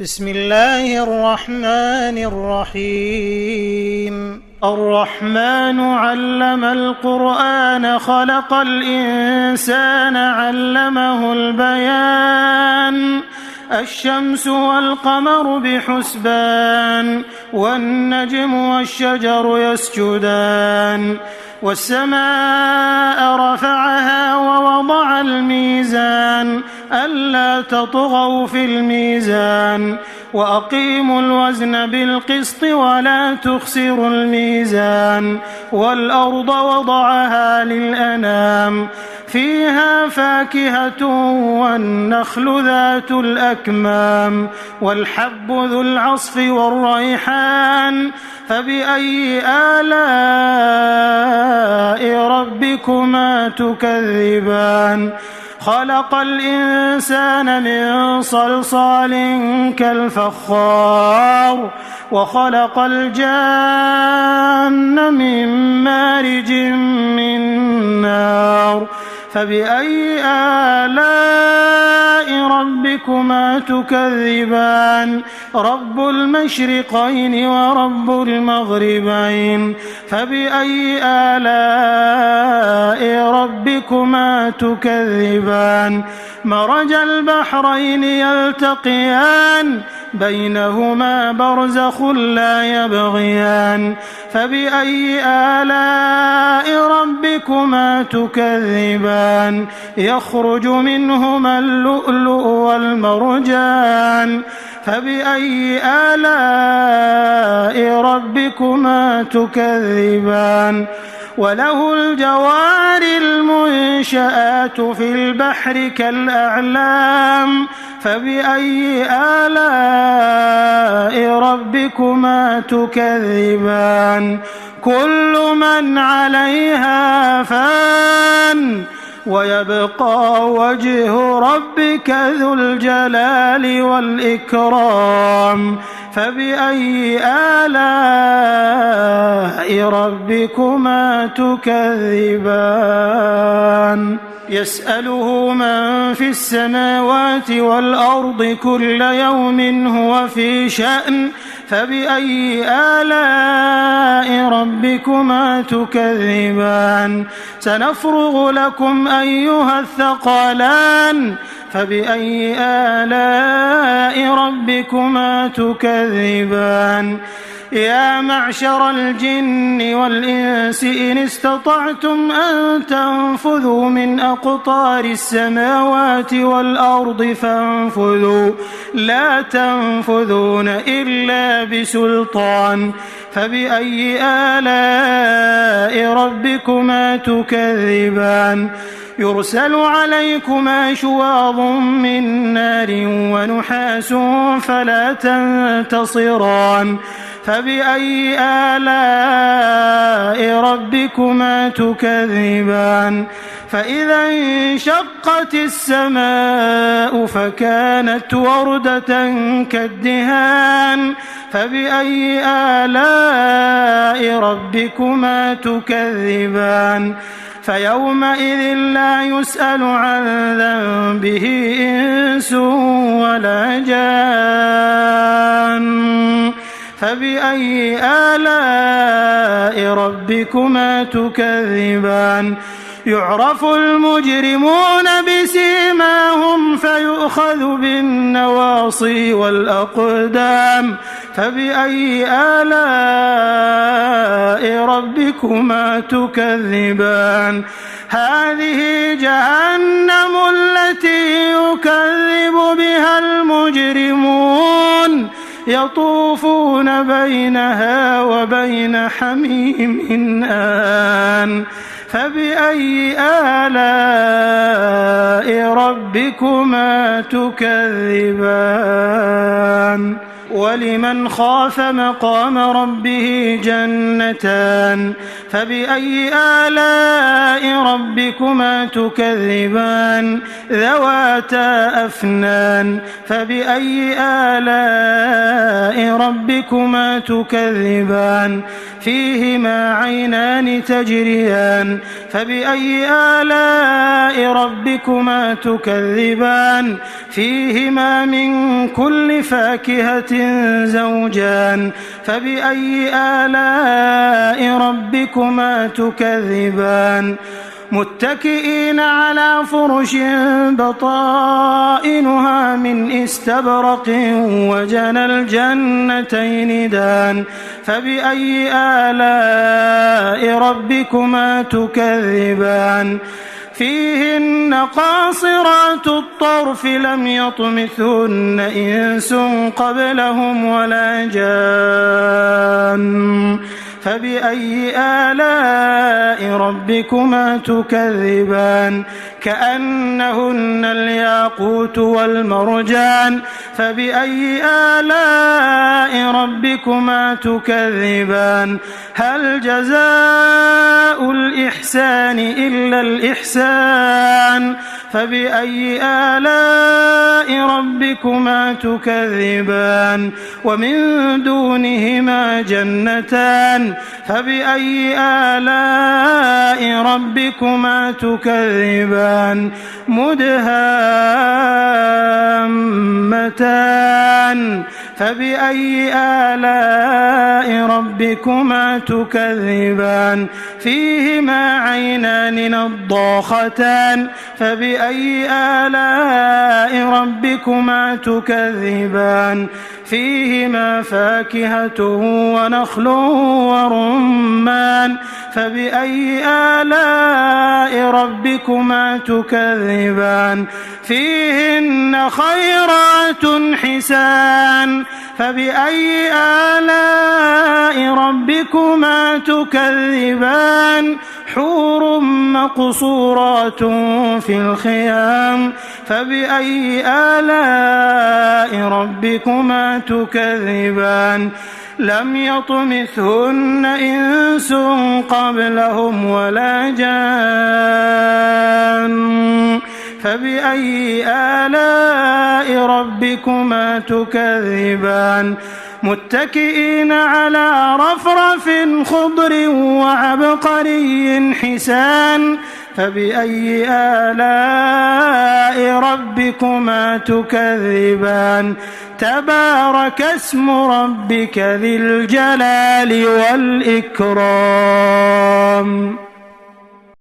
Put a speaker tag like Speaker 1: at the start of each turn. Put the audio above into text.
Speaker 1: بسم الله الرحمن الرحيم الرحمن علم القرآن خلق الإنسان علمه البيان الشمس والقمر بحسبان والنجم والشجر يسجدان والسماء رفعها ووضع الميزان ألا تطغوا في الميزان وأقيموا الوزن بالقسط ولا تخسروا الميزان والأرض وضعها للأنام فيها فاكهة والنخل ذات الأكمام والحب ذو العصف والريحان فبأي آلاء ربكما تكذبان خلق الإنسان من صلصال كالفخار وخلق الجان من مارج من نار فبأي آلاء ربكما تكذبان رب المشرقين ورب المغربين فبأي آلاء ربكما تكذبان مرج البحرين يلتقيان بينهما برزخ لا يبغيان فبأي آلاء ربكما تكذبان يخرج منهما اللؤلؤ والمرجان فبأي آلاء ربكما تكذبان وله الجوار المنشآت في البحر كالأعلام فبأي آلاء ربكما تكذبان كل من عليها فان ويبقى وجه ربك ذو الجلال والإكرام فبأي آلاء ربكما تكذبان يسأله من في السماوات والأرض كل يوم هو في شأن فبأي آلاء ربكما تكذبان سنفرغ لكم أيها الثقلان فبأي آلاء ربكما تكذبان يا معشر الجن والإنس إن استطعتم أن تنفذوا من أقطار السماوات والأرض فانفذوا لا تنفذون إلا بسلطان فبأي آلاء ربكما تكذبان يرسل عليكما شواظ من نار ونحاس فلا تنتصران فبأي آلاء ربكما تكذبان فإذا انشقت السماء فكانت وردة كالدهان فبأي آلاء ربكما تكذبان فيومئذ لا يسأل عن ذنبه إنس ولا جان فبأي آلاء ربكما تكذبان يعرف المجرمون بسيماهم فيؤخذ بالنواصي والأقدام فبأي آلاء ربكما تكذبان هذه جهنم التي يكذب بها المجرمون يطوفون بينها وبين حميم آن فبأي آلاء ربكما تكذبان ولمن خاف مقام ربه جنتان فبأي آلاء ربكما تكذبان ذواتا أفنان فبأي آلاء ربكما تكذبان فيهما عينان تجريان فبأي آلاء ربكما تكذبان فيهما من كل فاكهة فاكهة زوجان فبأي آلاء ربكما تكذبان متكئين على فرش بطائنها من استبرق وجنى الجنتين دان فبأي آلاء ربكما تكذبان فيهن قاصرات الطرف لم يطمثهن إنس قبلهم ولا جان فبأي آلاء ربكما تكذبان كأنهن الياقوت والمرجان فبأي آلاء ربكما تكذبان هل جزاء الإحسان إلا الإحسان فبأي آلاء ربكما تكذبان ومن دونهما جنتان فبأي آلاء ربكما تكذبان مدهامتان فبأي آلاء ربكما تكذبان فيهما عينان نضاختان فبأي آلاء ربكما تكذبان فيهما فاكهة ونخل ورمان فبأي آلاء ربكما تكذبان فيهن خيرات حسان فبأي آلاء ربكما تكذبان حور مقصورات في الخيام فبأي آلاء ربكما تكذبان لم يطمثهن إنس قبلهم ولا جان فبأي آلاء ربكما تكذبان متكئين على رفرف خضر وعبقري حسان فبأي آلاء ربكما تكذبان تبارك اسم ربك ذي الجلال والإكرام.